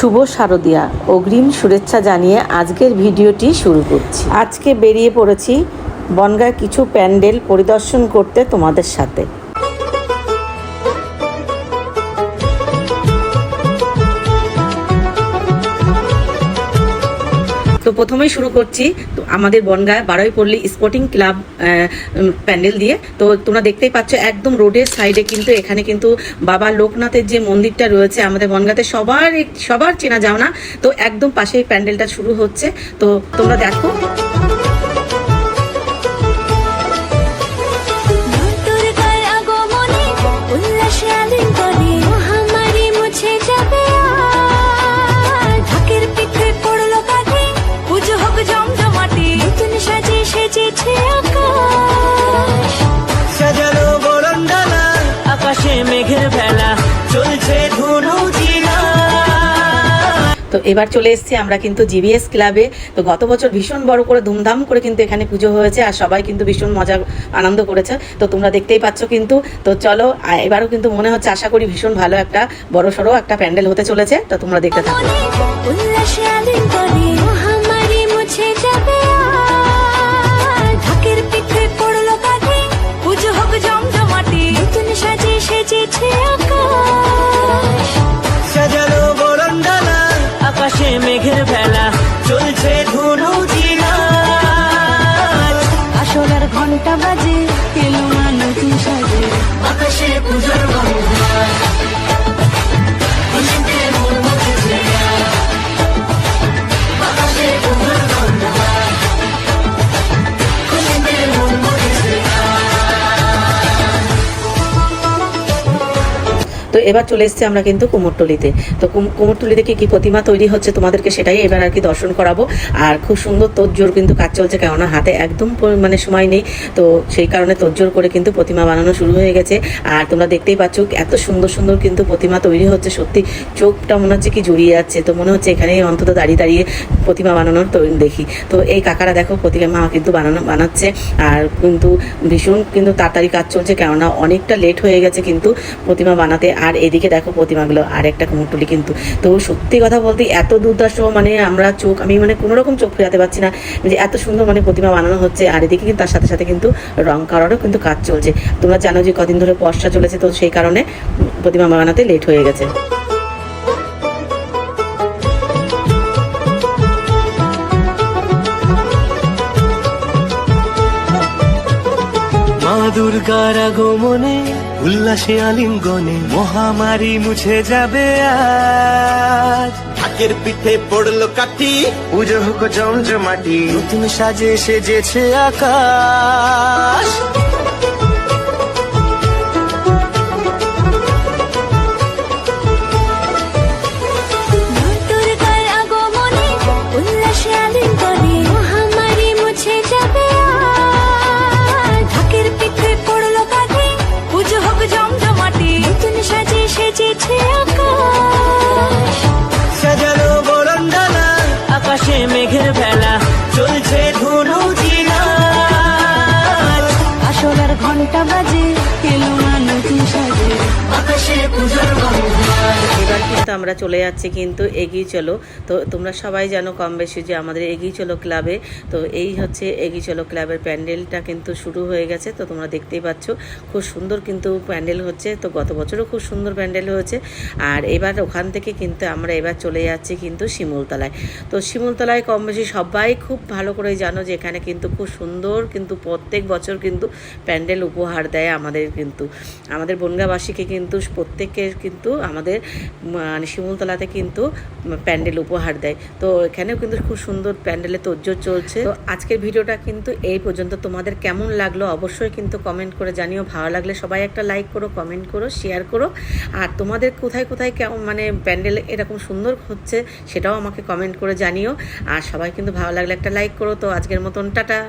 শুভ শারদিয়া, অগ্রিম শুভেচ্ছা জানিয়ে আজকের ভিডিওটি শুরু করছি। আজকে বেরিয়ে পড়েছি বনগাঁয় কিছু প্যান্ডেল পরিদর্শন করতে তোমাদের সাথে। তো প্রথমেই শুরু করছি আমাদের বনগাঁয় বারুইপল্লী স্পোর্টিং ক্লাব প্যান্ডেল দিয়ে। তো তোমরা দেখতেই পাচ্ছ একদম রোডের সাইডে কিন্তু এখানে কিন্তু বাবা লোকনাথের যে মন্দিরটা রয়েছে আমাদের বনগাঁতে সবার চেনা যাও না, তো একদম পাশেই প্যান্ডেলটা শুরু হচ্ছে। তো তোমরা দেখো। তো এবার চলে এসেছি আমরা কিন্তু জিবিএস ক্লাবে। তো গত বছর ভীষণ বড় করে ধুমধাম করে কিন্তু এখানে পুজো হয়েছে আর সবাই কিন্তু ভীষণ মজা আনন্দ করেছে। তো তোমরা দেখতেই পাচ্ছ কিন্তু। তো চলো, এবারও কিন্তু মনে হচ্ছে, আশা করি ভীষণ ভালো একটা বড় সড়ো একটা প্যান্ডেল হতে চলেছে। তো তোমরা দেখতে থাকো। মেঘের বেলা চলছে ধুনু জিনা, আসলার ঘন্টা বাজে এলো মানতি সাজে, আকাশে পূজার তো এবার চলে এসেছি আমরা কিন্তু কুমোরটুলিতে। তো কুমোরটুলিতে কি প্রতিমা তৈরি হচ্ছে তোমাদেরকে সেটাই এবার আর কি দর্শন করাবো। আর খুব সুন্দর তোড়জোড় কিন্তু কাজ চলছে, কেননা হাতে একদম মানে সময় নেই। তো সেই কারণে তোড়জোড় করে কিন্তু প্রতিমা বানানো শুরু হয়ে গেছে। আর তোমরা দেখতেই পাচ্ছ এত সুন্দর সুন্দর কিন্তু প্রতিমা তৈরি হচ্ছে। সত্যি চোখটা মনে হচ্ছে কি জুড়িয়ে যাচ্ছে। তো মনে হচ্ছে এখানে অন্তত দাঁড়িয়ে দাঁড়িয়ে প্রতিমা বানানোর তো দেখি। তো এই কাকারা দেখো প্রতিমা কিন্তু বানাচ্ছে। আর কিন্তু ভীষণ কিন্তু তাড়াতাড়ি কাজ চলছে, কেননা অনেকটা লেট হয়ে গেছে কিন্তু প্রতিমা বানাতে। আর এদিকে দেখো প্রতিমাগুলো, আর একটা কুমোরটুলি কিন্তু। তো সত্যি কথা বলতে এত দুর্দর্শ, মানে আমি মানে কোনো রকম চোখ ফেরাতে পারছি না যে এত সুন্দর মানে প্রতিমা বানানো হচ্ছে। আর এদিকে কিন্তু তার সাথে সাথে কিন্তু রং করারও কিন্তু কাজ চলছে। তোমরা জানো যে কদিন ধরে বর্ষা চলেছে, তো সেই কারণে প্রতিমা বানাতে লেট হয়ে গেছে। মা দুর্গার আগমনে উল্লাসে আলিঙ্গনে মহামারী মুছে যাবে আজ, ঢাকের পিঠে পড়লো কাঠি, পুজো হোক জমজমাটি, নতুন সাজে সেজেছে আকাশ। মেঘের বেলা চলছে ধুনু জিনা, আসলার ঘন্টা বাজে এলো মানতি সাজে, আকাশে পূজার এবার কিন্তু আমরা চলে যাচ্ছি কিন্তু এগিয়ে চলো। তো তোমরা সবাই জানো কম বেশি যে আমাদের এগিয়ে চলো ক্লাবে, তো এই হচ্ছে এগিয়ে চলো ক্লাবের প্যান্ডেলটা কিন্তু শুরু হয়ে গেছে। তো তোমরা দেখতেই পাচ্ছ খুব সুন্দর কিন্তু প্যান্ডেল হচ্ছে। তো গত বছরও খুব সুন্দর প্যান্ডেল হয়েছে। আর এবার ওখান থেকে কিন্তু আমরা এবার চলে যাচ্ছি কিন্তু শিমুলতলায়। তো শিমুলতলায় কম বেশি সবাই খুব ভালো করে জানো যে এখানে কিন্তু খুব সুন্দর কিন্তু প্রত্যেক বছর কিন্তু প্যান্ডেল উপহার দেয় আমাদের বনগাঁবাসীকে কিন্তু প্রত্যেককে কিন্তু আমাদের মানে শিমুলতলাতে কিন্তু প্যান্ডেল উপহার দেয়। তো এখানেও কিন্তু খুব সুন্দর প্যান্ডেলে তোড়জোড় চলছে। তো আজকের ভিডিওটা কিন্তু এই পর্যন্ত। তোমাদের কেমন লাগলো অবশ্যই কিন্তু কমেন্ট করে জানিও। ভালো লাগলে সবাই একটা লাইক করো, কমেন্ট করো, শেয়ার করো। আর তোমাদের কোথায় কোথায় কেমন মানে প্যান্ডেল এরকম সুন্দর হচ্ছে সেটাও আমাকে কমেন্ট করে জানিও। আর সবাই কিন্তু ভালো লাগলে একটা লাইক করো। তো আজকের মতন টাটা।